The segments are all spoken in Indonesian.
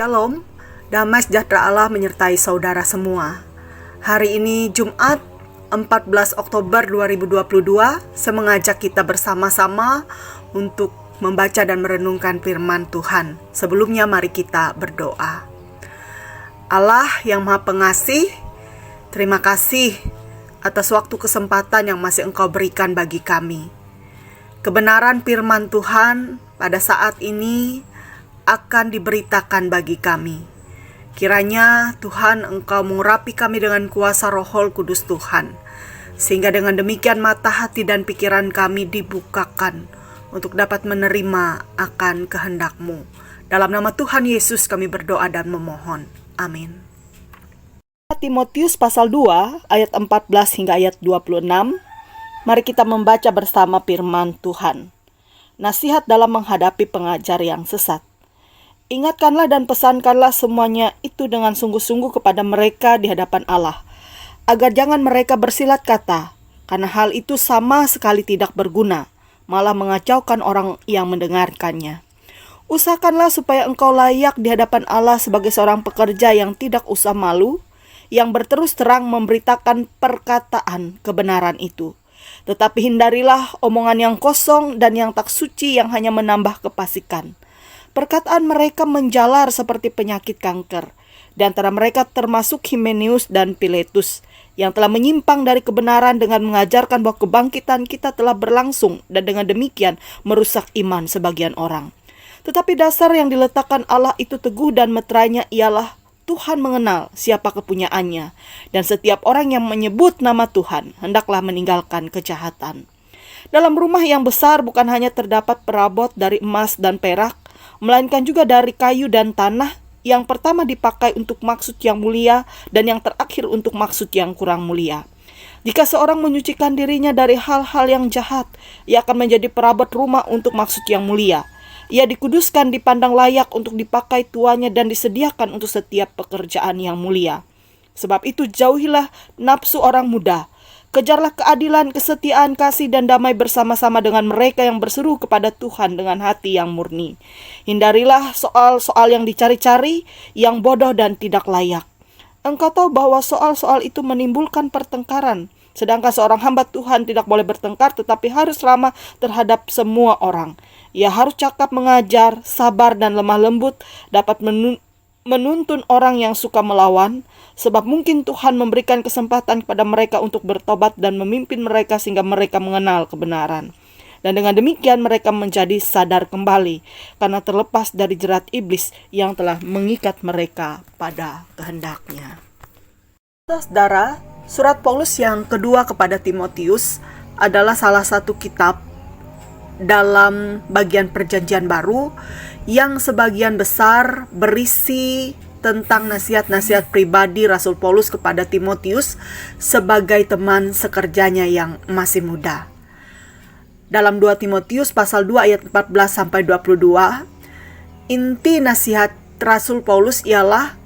Shalom, damai sejahtera Allah menyertai saudara semua. Hari ini Jumat 14 Oktober 2022, saya mengajak kita bersama-sama untuk membaca dan merenungkan firman Tuhan. Sebelumnya mari kita berdoa. Allah yang Maha Pengasih, terima kasih atas waktu kesempatan yang masih Engkau berikan bagi kami. Kebenaran firman Tuhan pada saat ini akan diberitakan bagi kami. Kiranya Tuhan Engkau mengurapi kami dengan kuasa Roh Kudus Tuhan, sehingga dengan demikian mata hati dan pikiran kami dibukakan untuk dapat menerima akan kehendak-Mu. Dalam nama Tuhan Yesus kami berdoa dan memohon. Amin. Timotius pasal 2 ayat 14 hingga ayat 26. Mari kita membaca bersama firman Tuhan. Nasihat dalam menghadapi pengajar yang sesat. Ingatkanlah dan pesankanlah semuanya itu dengan sungguh-sungguh kepada mereka di hadapan Allah, agar jangan mereka bersilat kata, karena hal itu sama sekali tidak berguna, malah mengacaukan orang yang mendengarkannya. Usahakanlah supaya engkau layak di hadapan Allah sebagai seorang pekerja yang tidak usah malu, yang berterus terang memberitakan perkataan kebenaran itu. Tetapi hindarilah omongan yang kosong dan yang tak suci yang hanya menambah kefasikan. Perkataan mereka menjalar seperti penyakit kanker. Di antara mereka termasuk Himeneus dan Filetus, yang telah menyimpang dari kebenaran dengan mengajarkan bahwa kebangkitan kita telah berlangsung dan dengan demikian merusak iman sebagian orang. Tetapi dasar yang diletakkan Allah itu teguh dan meterainya ialah Tuhan mengenal siapa kepunyaannya, dan setiap orang yang menyebut nama Tuhan hendaklah meninggalkan kejahatan. Dalam rumah yang besar bukan hanya terdapat perabot dari emas dan perak, melainkan juga dari kayu dan tanah, yang pertama dipakai untuk maksud yang mulia dan yang terakhir untuk maksud yang kurang mulia. Jika seorang menyucikan dirinya dari hal-hal yang jahat, ia akan menjadi perabot rumah untuk maksud yang mulia. Ia dikuduskan, dipandang layak untuk dipakai tuannya dan disediakan untuk setiap pekerjaan yang mulia. Sebab itu jauhilah nafsu orang muda. Kejarlah keadilan, kesetiaan, kasih, dan damai bersama-sama dengan mereka yang berseru kepada Tuhan dengan hati yang murni. Hindarilah soal-soal yang dicari-cari, yang bodoh dan tidak layak. Engkau tahu bahwa soal-soal itu menimbulkan pertengkaran. Sedangkan seorang hamba Tuhan tidak boleh bertengkar, tetapi harus ramah terhadap semua orang. Ia harus cakap mengajar, sabar dan lemah lembut, dapat menuntun orang yang suka melawan, sebab mungkin Tuhan memberikan kesempatan kepada mereka untuk bertobat dan memimpin mereka sehingga mereka mengenal kebenaran. Dan dengan demikian mereka menjadi sadar kembali, karena terlepas dari jerat iblis yang telah mengikat mereka pada kehendaknya. Saudara, surat Paulus yang kedua kepada Timotius adalah salah satu kitab dalam bagian Perjanjian Baru yang sebagian besar berisi tentang nasihat-nasihat pribadi Rasul Paulus kepada Timotius sebagai teman sekerjanya yang masih muda. Dalam 2 Timotius pasal 2 ayat 14 sampai 22, inti nasihat Rasul Paulus ialah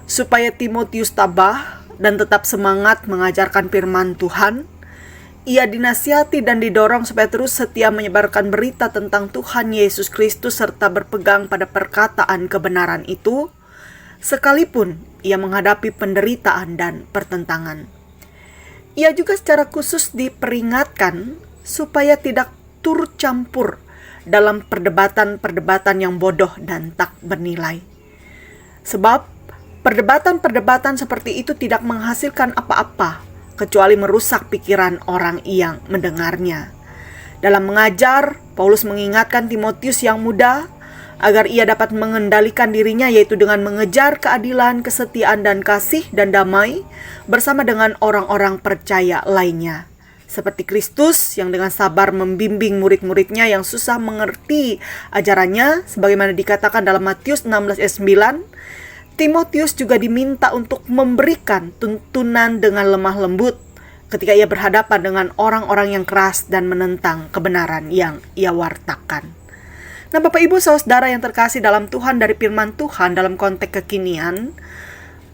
supaya Timotius tabah dan tetap semangat mengajarkan firman Tuhan. Ia dinasihati dan didorong supaya terus setia menyebarkan berita tentang Tuhan Yesus Kristus serta berpegang pada perkataan kebenaran itu, sekalipun ia menghadapi penderitaan dan pertentangan. Ia juga secara khusus diperingatkan supaya tidak turut campur dalam perdebatan-perdebatan yang bodoh dan tak bernilai. Sebab perdebatan-perdebatan seperti itu tidak menghasilkan apa-apa, kecuali merusak pikiran orang yang mendengarnya. Dalam mengajar, Paulus mengingatkan Timotius yang muda agar ia dapat mengendalikan dirinya, yaitu dengan mengejar keadilan, kesetiaan, dan kasih dan damai bersama dengan orang-orang percaya lainnya. Seperti Kristus yang dengan sabar membimbing murid-muridnya yang susah mengerti ajarannya, sebagaimana dikatakan dalam Matius 16 ayat 9, Timotius juga diminta untuk memberikan tuntunan dengan lemah lembut ketika ia berhadapan dengan orang-orang yang keras dan menentang kebenaran yang ia wartakan. Nah, Bapak Ibu Saudara yang terkasih dalam Tuhan, dari firman Tuhan dalam konteks kekinian,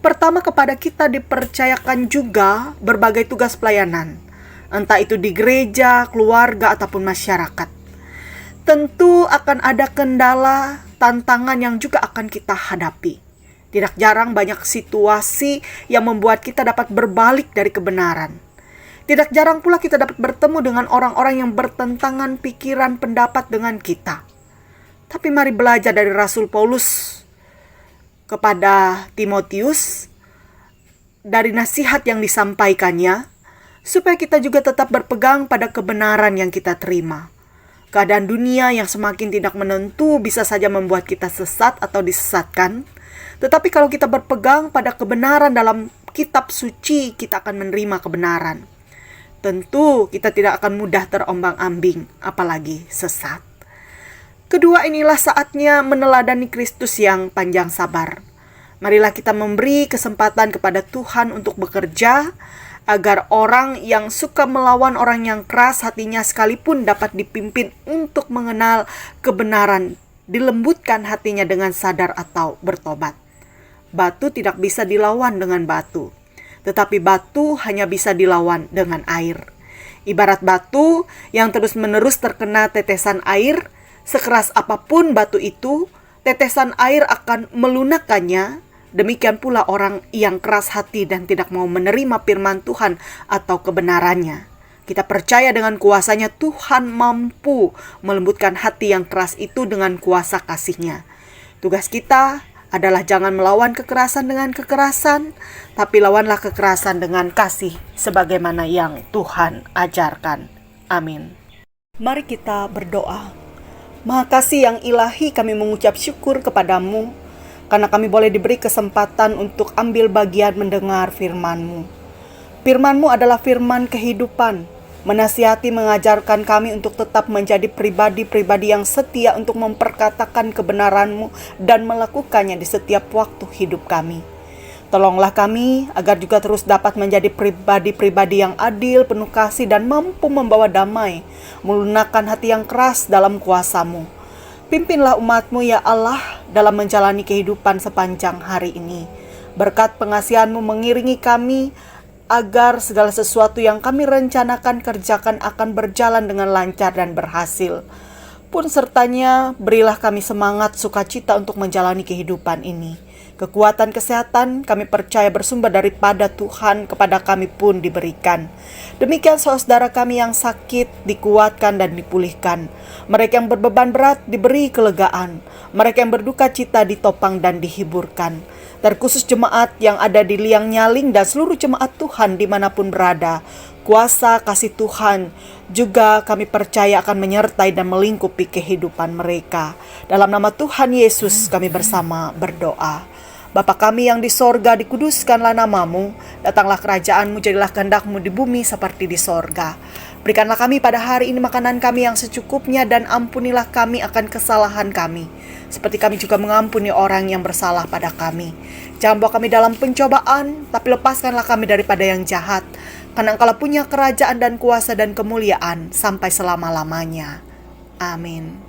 pertama kepada kita dipercayakan juga berbagai tugas pelayanan, entah itu di gereja, keluarga, ataupun masyarakat. Tentu akan ada kendala, tantangan yang juga akan kita hadapi. Tidak jarang banyak situasi yang membuat kita dapat berbalik dari kebenaran. Tidak jarang pula kita dapat bertemu dengan orang-orang yang bertentangan pikiran pendapat dengan kita. Tapi mari belajar dari Rasul Paulus kepada Timotius, dari nasihat yang disampaikannya, supaya kita juga tetap berpegang pada kebenaran yang kita terima. Keadaan dunia yang semakin tidak menentu bisa saja membuat kita sesat atau disesatkan. Tetapi kalau kita berpegang pada kebenaran dalam kitab suci, kita akan menerima kebenaran. Tentu kita tidak akan mudah terombang-ambing, apalagi sesat. Kedua, inilah saatnya meneladani Kristus yang panjang sabar. Marilah kita memberi kesempatan kepada Tuhan untuk bekerja, agar orang yang suka melawan orang yang keras hatinya sekalipun dapat dipimpin untuk mengenal kebenaran, dilembutkan hatinya dengan sadar atau bertobat. Batu tidak bisa dilawan dengan batu, tetapi batu hanya bisa dilawan dengan air. Ibarat batu yang terus-menerus terkena tetesan air, sekeras apapun batu itu, tetesan air akan melunakkannya. Demikian pula orang yang keras hati dan tidak mau menerima firman Tuhan atau kebenarannya. Kita percaya dengan kuasanya Tuhan mampu melembutkan hati yang keras itu dengan kuasa kasih-Nya. Tugas kita adalah jangan melawan kekerasan dengan kekerasan, tapi lawanlah kekerasan dengan kasih sebagaimana yang Tuhan ajarkan. Amin. Mari kita berdoa. Maha Kasih yang ilahi, kami mengucap syukur kepadamu karena kami boleh diberi kesempatan untuk ambil bagian mendengar firman-Mu. Firman-Mu adalah firman kehidupan, menasihati mengajarkan kami untuk tetap menjadi pribadi-pribadi yang setia untuk memperkatakan kebenaran-Mu dan melakukannya di setiap waktu hidup kami. Tolonglah kami agar juga terus dapat menjadi pribadi-pribadi yang adil, penuh kasih, dan mampu membawa damai, melunakkan hati yang keras dalam kuasa-Mu. Pimpinlah umat-Mu ya Allah dalam menjalani kehidupan sepanjang hari ini. Berkat pengasihan-Mu mengiringi kami agar segala sesuatu yang kami rencanakan kerjakan akan berjalan dengan lancar dan berhasil. Pun sertanya berilah kami semangat sukacita untuk menjalani kehidupan ini. Kekuatan kesehatan kami percaya bersumber daripada Tuhan kepada kami pun diberikan. Demikian saudara kami yang sakit dikuatkan dan dipulihkan. Mereka yang berbeban berat diberi kelegaan. Mereka yang berduka cita ditopang dan dihiburkan. Terkhusus jemaat yang ada di Liang Nyaling dan seluruh jemaat Tuhan dimanapun berada. Kuasa kasih Tuhan juga kami percaya akan menyertai dan melingkupi kehidupan mereka. Dalam nama Tuhan Yesus kami bersama berdoa. Bapa kami yang di sorga, dikuduskanlah nama-Mu, datanglah kerajaan-Mu, jadilah kehendak-Mu di bumi seperti di sorga. Berikanlah kami pada hari ini makanan kami yang secukupnya, dan ampunilah kami akan kesalahan kami, seperti kami juga mengampuni orang yang bersalah pada kami. Jangan bawa kami dalam pencobaan, tapi lepaskanlah kami daripada yang jahat, karena Engkau punya kerajaan dan kuasa dan kemuliaan sampai selama-lamanya. Amin.